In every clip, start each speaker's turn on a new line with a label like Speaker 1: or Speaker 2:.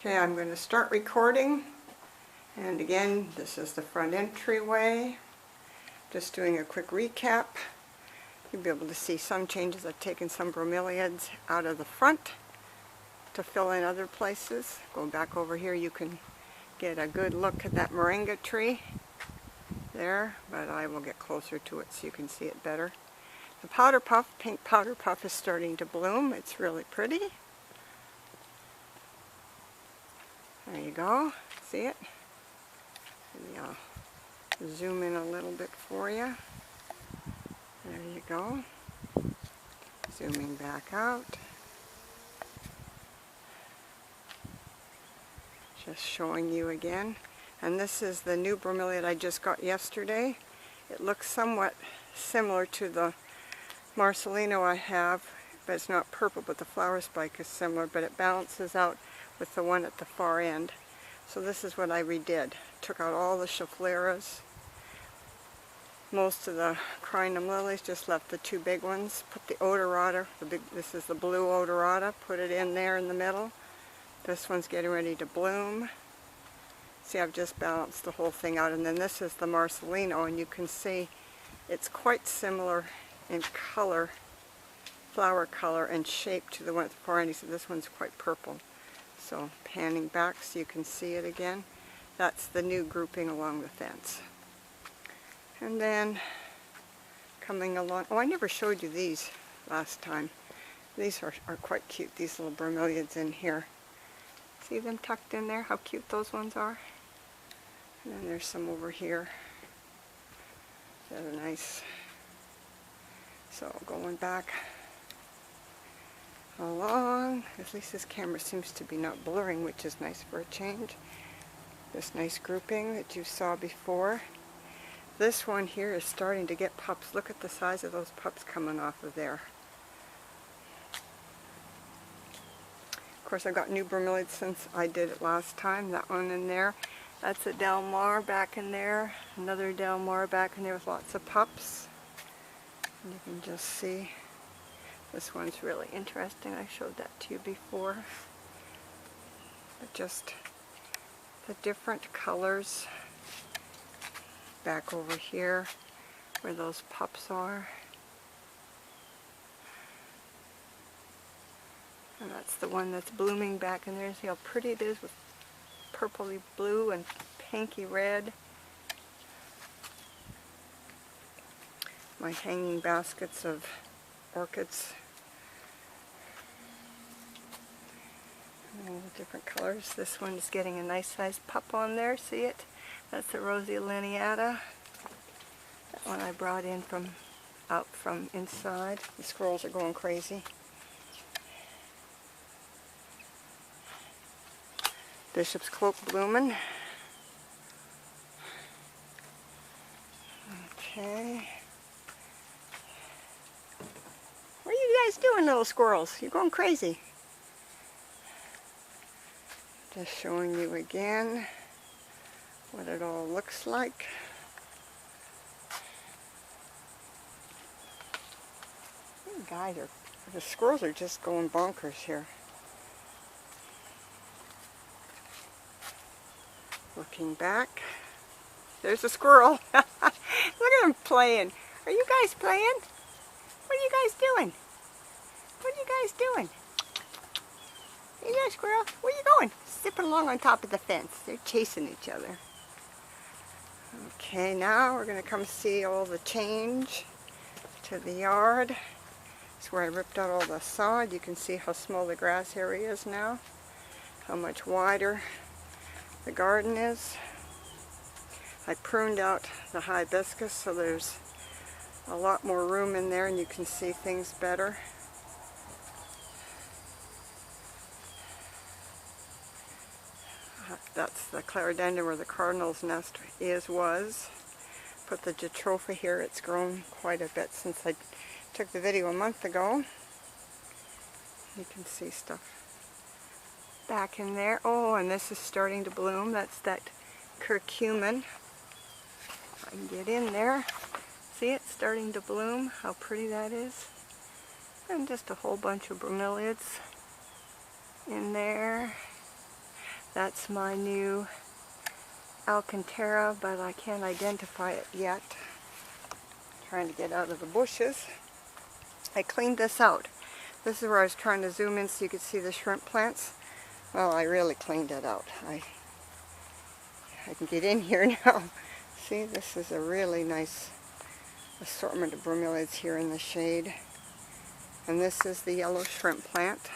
Speaker 1: Okay, I'm going to start recording, and again, this is the front entryway. Just doing a quick recap. You'll be able to see some changes. I've taken some bromeliads out of the front to fill in other places. Going back over here, you can get a good look at that moringa tree there, but I will get closer to it so you can see it better. The powder puff, pink powder puff, is starting to bloom. It's really pretty. There you go. See it? Maybe I'll zoom in a little bit for you. There you go. Zooming back out. Just showing you again. And this is the new bromeliad I just got yesterday. It looks somewhat similar to the Marcelino I have, but it's not purple, but the flower spike is similar, but it balances out with the one at the far end. So this is what I redid. Took out all the Scheffleras, most of the crinum lilies, just left the two big ones. Put the odorata, this is the blue odorata, put it in there in the middle. This one's getting ready to bloom. See, I've just balanced the whole thing out. And then this is the Marcelino, and you can see it's quite similar in color, flower color and shape to the one at the far end. So this one's quite purple. So panning back so you can see it again. That's the new grouping along the fence. And then coming along, oh, I never showed you these last time. These are quite cute, these little bromeliads in here. See them tucked in there, how cute those ones are? And then there's some over here that are nice. So going back along, at least this camera seems to be not blurring, which is nice for a change. This nice grouping that you saw before. This one here is starting to get pups. Look at the size of those pups coming off of there. Of course, I've got new bromeliads since I did it last time. That one in there. That's a Del Mar back in there. Another Del Mar back in there with lots of pups. And you can just see this one's really interesting. I showed that to you before. But just the different colors back over here where those pups are. And that's the one that's blooming back in there. See how pretty it is with purpley blue and pinky red. My hanging baskets of orchids. All the different colors. This one is getting a nice sized pup on there. See it? That's the Rosia lineata. That one I brought in from out from inside. The squirrels are going crazy. Bishop's cloak blooming. Okay. What are you guys doing, little squirrels? You're going crazy. Just showing you again what it all looks like. These guys are, the squirrels are just going bonkers here. Looking back, there's a squirrel. Look at him playing. Are you guys playing? What are you guys doing? What are you guys doing? Hey there, squirrel. Where are you going? Zipping along on top of the fence. They're chasing each other. Okay, now we're going to come see all the change to the yard. It's where I ripped out all the sod. You can see how small the grass area is now. How much wider the garden is. I pruned out the hibiscus so there's a lot more room in there and you can see things better. That's the clerodendron where the cardinal's nest was. Put the jatropha here. It's grown quite a bit since I took the video a month ago. You can see stuff back in there. Oh, and this is starting to bloom. That's that curcumin. I can get in there. See it starting to bloom? How pretty that is. And just a whole bunch of bromeliads in there. That's my new Alcantara, but I can't identify it yet. Trying to get out of the bushes. I cleaned this out. This is where I was trying to zoom in so you could see the shrimp plants. Well, I really cleaned it out. I can get in here now. See, this is a really nice assortment of bromeliads here in the shade. And this is the yellow shrimp plant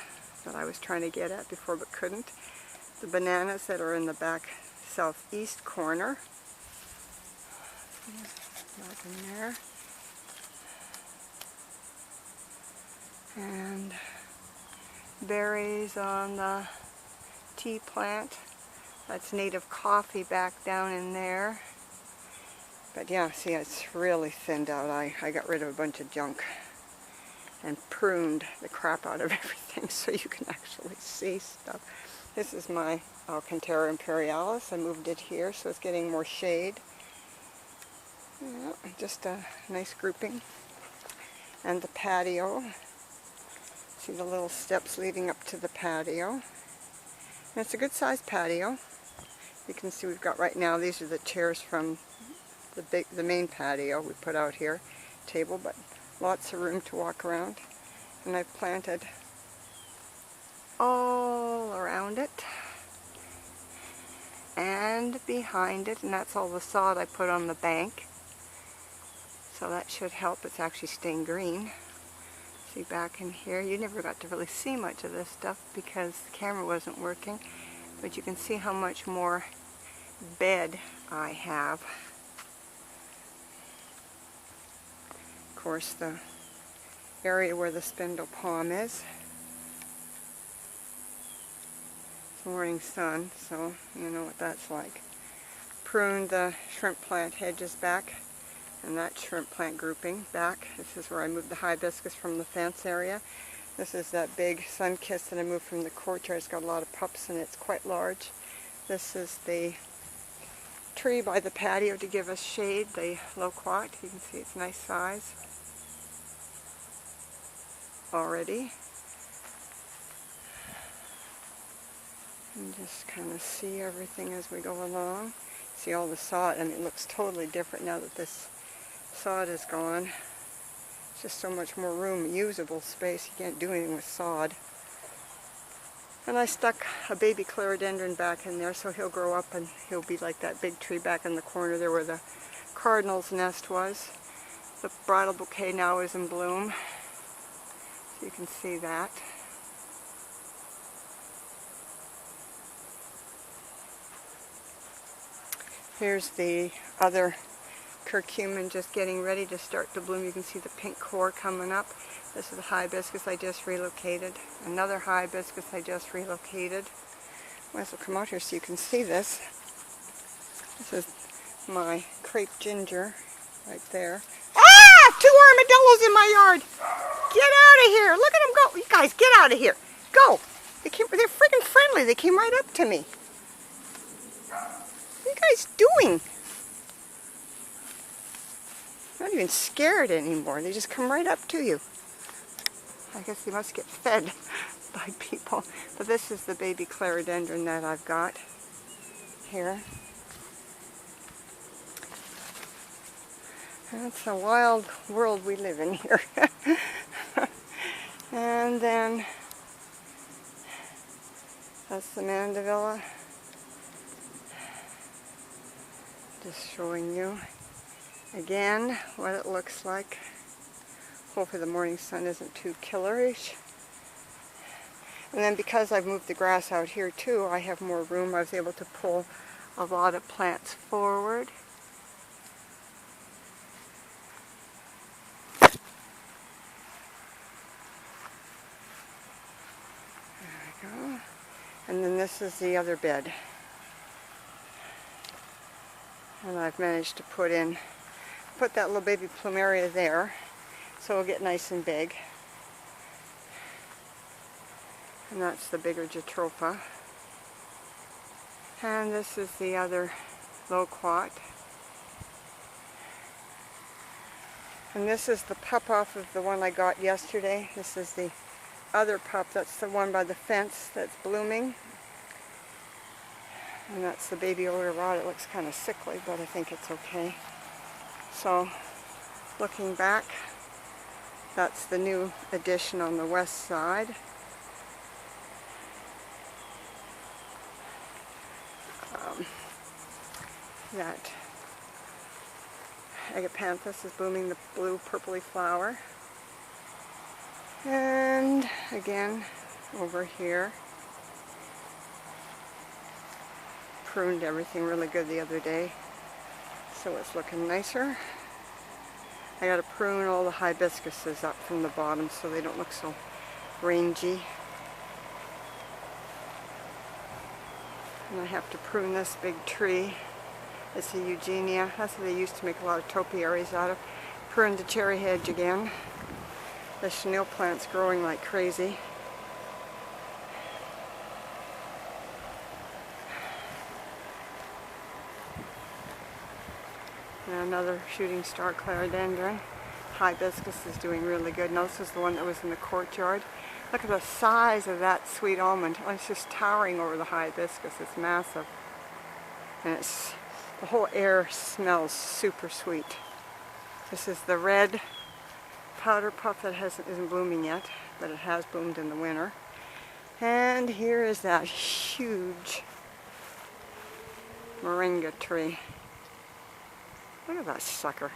Speaker 1: that I was trying to get at before but couldn't. The bananas that are in the back southeast corner. Back in there. And berries on the tea plant. That's native coffee back down in there. But yeah, see, it's really thinned out. I got rid of a bunch of junk and pruned the crap out of everything so you can actually see stuff. This is my Alcantara imperialis. I moved it here so it's getting more shade. Yeah, just a nice grouping. And the patio. See the little steps leading up to the patio. And it's a good sized patio. You can see we've got right now, these are the chairs from the main patio we put out here. Table, but lots of room to walk around. And I've planted all around it and behind it, and that's all the sod I put on the bank. So that should help. It's actually staying green. See back in here, you never got to really see much of this stuff because the camera wasn't working, but you can see how much more bed I have. Of course, the area where the spindle palm is. It's morning sun, so you know what that's like. Pruned the shrimp plant hedges back, and that shrimp plant grouping back. This is where I moved the hibiscus from the fence area. This is that big sun-kissed that I moved from the courtyard. It's got a lot of pups and it's quite large. This is the tree by the patio to give us shade, the loquat. You can see it's a nice size already. And just kind of see everything as we go along. See all the sod, and it looks totally different now that this sod is gone. It's just so much more room, usable space. You can't do anything with sod. And I stuck a baby clerodendron back in there so he'll grow up and he'll be like that big tree back in the corner there where the cardinal's nest was. The bridal bouquet now is in bloom. So you can see that. Here's the other curcumin just getting ready to start to bloom. You can see the pink core coming up. This is the hibiscus I just relocated. Another hibiscus I just relocated. Might as well come out here so you can see this. This is my crepe ginger right there. Ah! 2 armadillos in my yard! Get out of here! Look at them go! You guys, get out of here! Go! They're freaking friendly. They came right up to me. What are you guys doing? Not even scared anymore. They just come right up to you. I guess they must get fed by people. But this is the baby clerodendron that I've got here. It's a wild world we live in here. And then that's the mandevilla. Just showing you again what it looks like. Hopefully the morning sun isn't too killerish. And then because I've moved the grass out here too, I have more room. I was able to pull a lot of plants forward. There we go. And then this is the other bed. And I've managed to put that little baby plumeria there, so it'll get nice and big. And that's the bigger jatropha. And this is the other loquat. And this is the pup off of the one I got yesterday. This is the other pup. That's the one by the fence that's blooming. And that's the baby odorata. It looks kind of sickly, but I think it's okay. So, looking back, that's the new addition on the west side. That agapanthus is blooming the blue purpley flower. And again, over here, pruned everything really good the other day, so it's looking nicer. I gotta prune all the hibiscuses up from the bottom so they don't look so rangy. And I have to prune this big tree. It's a Eugenia. That's what they used to make a lot of topiaries out of. Pruned the cherry hedge again. The chenille plant's growing like crazy. And another shooting star clerodendron. Hibiscus is doing really good. Now this is the one that was in the courtyard. Look at the size of that sweet almond. Oh, it's just towering over the hibiscus. It's massive. And it's, the whole air smells super sweet. This is the red powder puff that isn't blooming yet, but it has bloomed in the winter. And here is that huge moringa tree. Look at that sucker.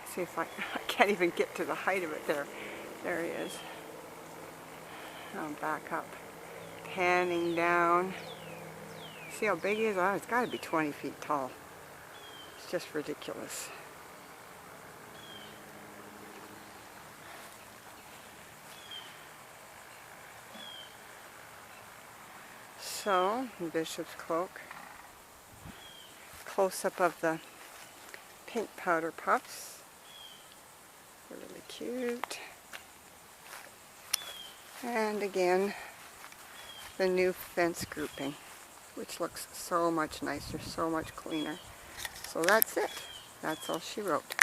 Speaker 1: See if I can't even get to the height of it there. There he is. I'll back up, panning down. See how big he is? Oh, it's got to be 20 feet tall. It's just ridiculous. So, bishop's cloak. Close-up of the pink powder puffs. They're really cute. And again, the new fence grouping, which looks so much nicer, so much cleaner. So that's it. That's all she wrote.